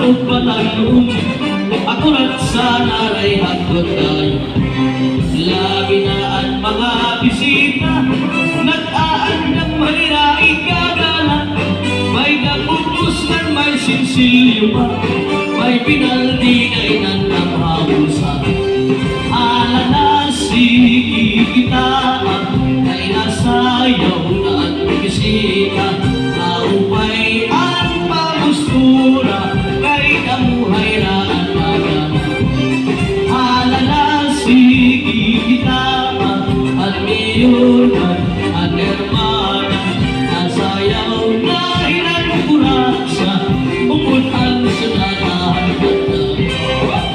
og batalyon. Ako rat sa naray hagod tayo. Labi na ang mga bisita, nag-aan ng malina ikagala. May naputos ng may sinsilyo pa, may pinaldigay ng namhamusa. Ala na sige kita, kay nasayaw na ang bisita. Maupay ang pagustura, kay kamuhay na ang magana. Ala na sige kita, at mayor at hermana, nasayaw na hinagkurasa, umuntan sa natahan at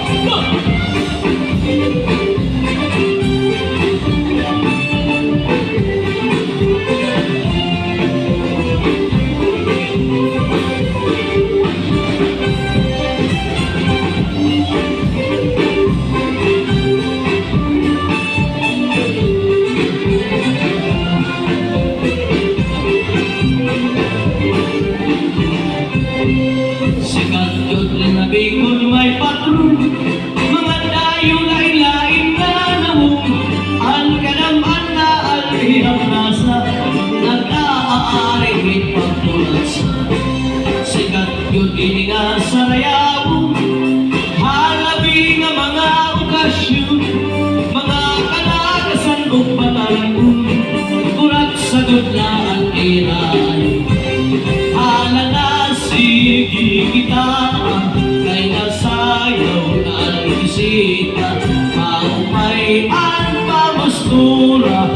sikat yun na bikon may patron, mga dayo na ilain na namong, ang kanaman na alihang nasa, nag-aaaring pagtulad sa. Sikat yun ini nga sa rayabong, halabi nga mga okasyon, mga kalagasan o batalyon, kurat sa gudlaan ilayo. Hala na sige kita, kay nasayaw na ang bisita. Maupay ang pamustura,